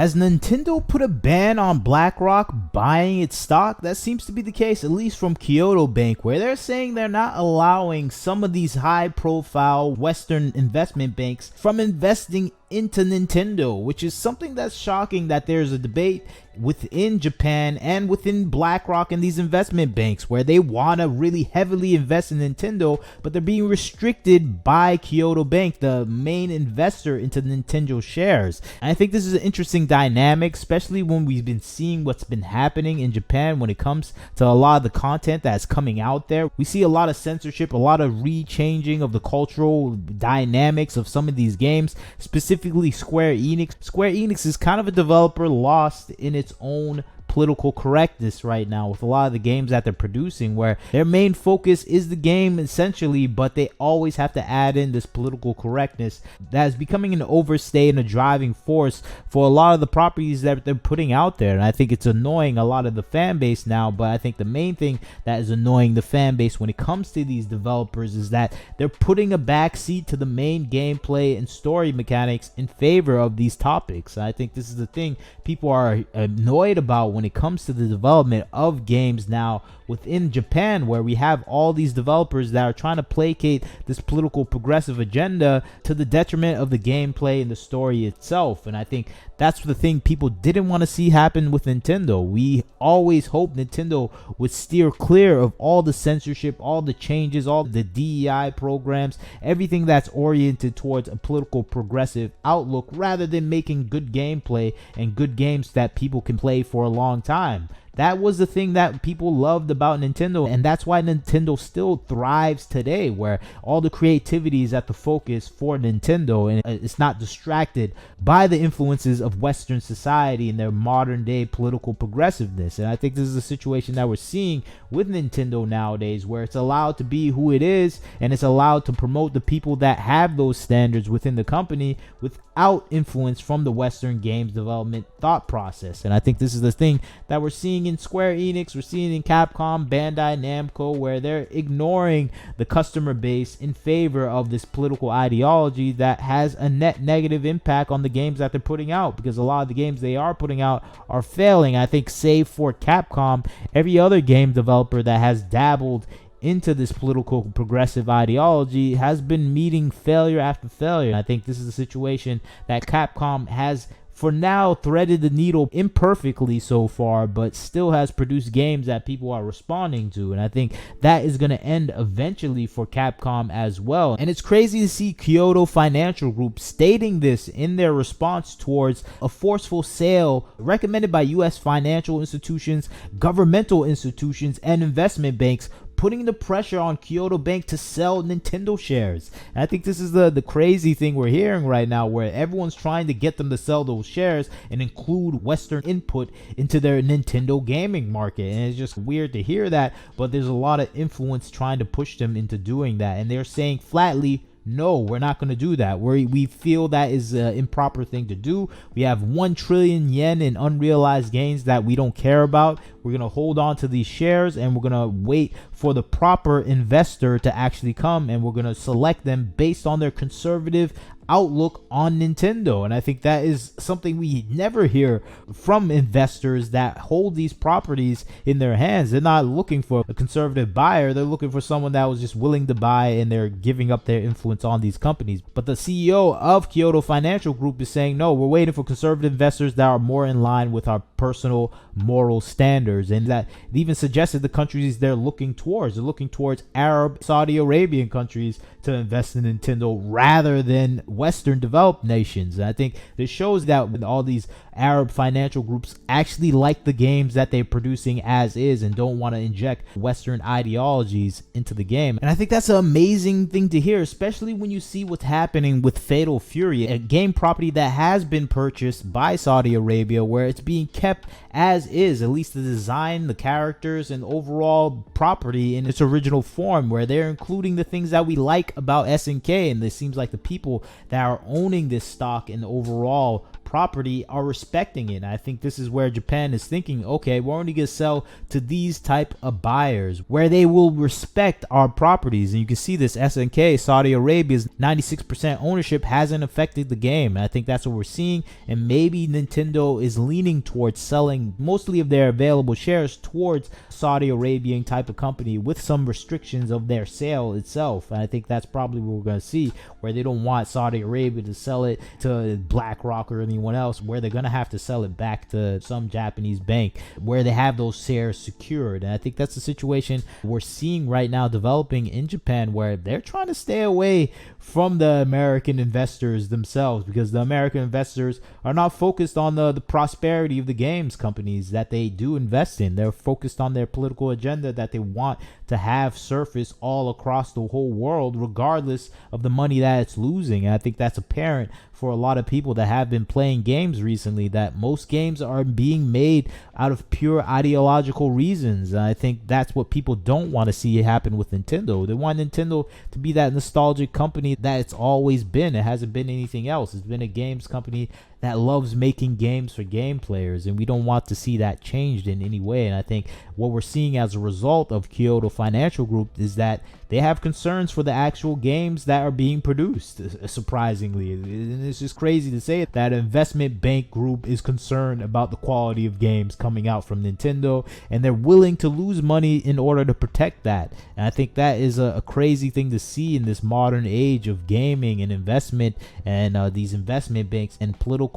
Has Nintendo put a ban on Blackrock buying its stock? That seems to be the case, at least from Kyoto Bank, where they're saying they're not allowing some of these high-profile Western investment banks from investing into Nintendo, which is something that's shocking, that there's a debate within Japan and within Blackrock and these investment banks where they want to really heavily invest in Nintendo, but they're being restricted by Kyoto Bank, the main investor into Nintendo shares. And I think this is an interesting dynamic, especially when we've been seeing what's been happening in Japan when it comes to a lot of the content that's coming out there. We see a lot of censorship, a lot of rechanging of the cultural dynamics of some of these games, specifically Square Enix. Square Enix is kind of a developer lost in its own political correctness right now with a lot of the games that they're producing, where their main focus is the game essentially, but they always have to add in this political correctness that is becoming an overstay and a driving force for a lot of the properties that they're putting out there. And I think it's annoying a lot of the fan base now, but I think the main thing that is annoying the fan base when it comes to these developers is that they're putting a backseat to the main gameplay and story mechanics in favor of these topics. And I think this is the thing people are annoyed about when it comes to the development of games now within Japan, where we have all these developers that are trying to placate this political progressive agenda to the detriment of the gameplay and the story itself. And I think that's the thing people didn't want to see happen with Nintendo. We always hoped Nintendo would steer clear of all the censorship, all the changes, all the DEI programs, everything that's oriented towards a political progressive outlook, rather than making good gameplay and good games that people can play for a long time. That was the thing that people loved about Nintendo, and that's why Nintendo still thrives today, where all the creativity is at the focus for Nintendo, and it's not distracted by the influences of Western society and their modern day political progressiveness. And I think this is a situation that we're seeing with Nintendo nowadays, where it's allowed to be who it is, and it's allowed to promote the people that have those standards within the company without influence from the Western games development thought process. And I think this is the thing that we're seeing in Square Enix, we're seeing in Capcom, Bandai Namco, where they're ignoring the customer base in favor of this political ideology that has a net negative impact on the games that they're putting out, because a lot of the games they are putting out are failing. I think save for Capcom, every other game developer that has dabbled into this political progressive ideology has been meeting failure after failure. And I think this is a situation that Capcom has for now threaded the needle imperfectly so far, but still has produced games that people are responding to. And I think that is going to end eventually for Capcom as well. And it's crazy to see Kyoto Financial Group stating this in their response towards a forceful sale recommended by U.S. financial institutions, governmental institutions, and investment banks, putting the pressure on Kyoto Bank to sell Nintendo shares. And I think this is the crazy thing we're hearing right now, where everyone's trying to get them to sell those shares and include Western input into their Nintendo gaming market. And it's just weird to hear that, but there's a lot of influence trying to push them into doing that. And they're saying flatly, no, we're not going to do that. We feel that is an improper thing to do. We have 1 trillion yen in unrealized gains that we don't care about. We're going to hold on to these shares, and we're going to wait for the proper investor to actually come, and we're going to select them based on their conservative outlook on Nintendo. And I think that is something we never hear from investors that hold these properties in their hands. They're not looking for a conservative buyer. They're looking for someone that was just willing to buy, and they're giving up their influence on these companies. But the CEO of Kyoto Financial Group is saying, no, we're waiting for conservative investors that are more in line with our personal moral standards. And that it even suggested the countries they're looking towards. They're looking towards Arab, Saudi Arabian countries to invest in Nintendo rather than Western developed nations. And I think this shows that when all these Arab financial groups actually like the games that they're producing as is and don't want to inject Western ideologies into the game. And I think that's an amazing thing to hear, especially when you see what's happening with Fatal Fury, a game property that has been purchased by Saudi Arabia, where it's being kept as is, at least the design, the characters, and overall property in its original form, where they're including the things that we like about SNK. And it seems like the people that are owning this stock and overall property are respecting it. And I think this is where Japan is thinking, okay, we're only going to sell to these type of buyers where they will respect our properties. And you can see this SNK, Saudi Arabia's 96% ownership hasn't affected the game. And I think that's what we're seeing. And maybe Nintendo is leaning towards selling mostly of their available shares towards Saudi Arabian type of company with some restrictions of their sale itself. And I think that's probably what we're going to see, where they don't want Saudi Arabia to sell it to Blackrock or anyone else, where they're going to have to sell it back to some Japanese bank where they have those shares secured. And I think that's the situation we're seeing right now developing in Japan, where they're trying to stay away from the American investors themselves, because the American investors are not focused on the prosperity of the games companies that they do invest in. They're focused on their political agenda that they want to have surface all across the whole world, regardless of the money that it's losing. And I think that's apparent for a lot of people that have been playing games recently, that most games are being made out of pure ideological reasons. And I think that's what people don't want to see happen with Nintendo. They want Nintendo to be that nostalgic company that it's always been. It hasn't been anything else. It's been a games company that loves making games for game players, and we don't want to see that changed in any way. And I think what we're seeing as a result of Kyoto Financial Group is that they have concerns for the actual games that are being produced, surprisingly. And it's just crazy to say that an investment bank group is concerned about the quality of games coming out from Nintendo, and they're willing to lose money in order to protect that. And I think that is a crazy thing to see in this modern age of gaming and investment, and these investment banks and political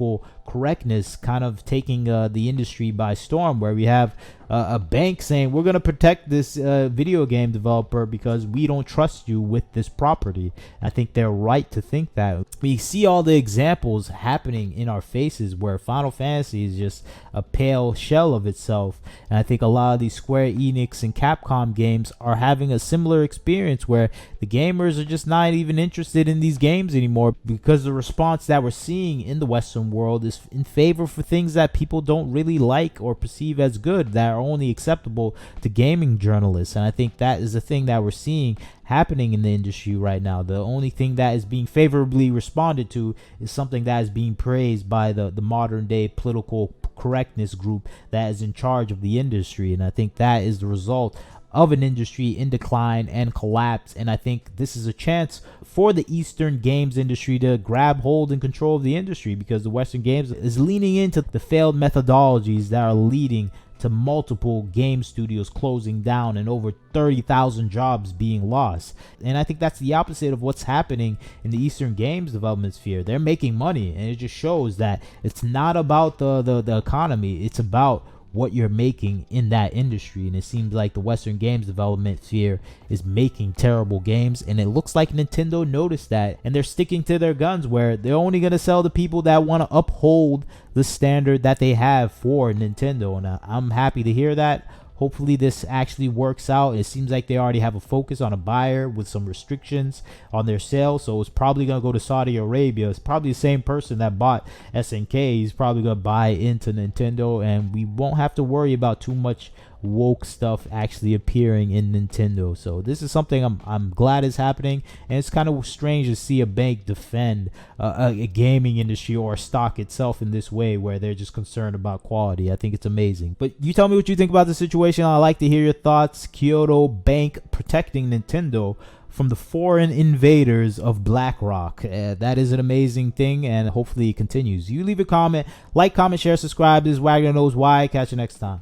correctness kind of taking the industry by storm, where we have a bank saying, we're going to protect this video game developer because we don't trust you with this property. I think they're right to think that. We see all the examples happening in our faces where Final Fantasy is just a pale shell of itself. And I think a lot of these Square Enix and Capcom games are having a similar experience, where the gamers are just not even interested in these games anymore, because the response that we're seeing in the Western world is in favor for things that people don't really like or perceive as good, that are only acceptable to gaming journalists. And I think that is the thing that we're seeing happening in the industry right now. The only thing that is being favorably responded to is something that is being praised by the modern day political correctness group that is in charge of the industry. And I think that is the result of an industry in decline and collapse. And I think this is a chance for the Eastern games industry to grab hold and control of the industry, because the Western games is leaning into the failed methodologies that are leading to multiple game studios closing down and over 30,000 jobs being lost. And I think that's the opposite of what's happening in the Eastern games development sphere. They're making money, and it just shows that it's not about the economy. It's about what you're making in that industry. And it seems like the Western games development sphere is making terrible games, and it looks like Nintendo noticed that, and they're sticking to their guns, where they're only going to sell to people that want to uphold the standard that they have for Nintendo. And I'm happy to hear that. Hopefully this actually works out. It seems like they already have a focus on a buyer with some restrictions on their sales, so it's probably going to go to Saudi Arabia. It's probably the same person that bought SNK. He's probably going to buy into Nintendo, and we won't have to worry about too much woke stuff actually appearing in Nintendo. So this is something I'm glad is happening, and it's kind of strange to see a bank defend a gaming industry or a stock itself in this way, where they're just concerned about quality. I think it's amazing. But you tell me what you think about the situation. I'd like to hear your thoughts. Kyoto Bank protecting Nintendo from the foreign invaders of Blackrock. That is an amazing thing, and hopefully it continues. You leave a comment, like, comment, share, subscribe. This is Wagner Knows Why. Catch you next time.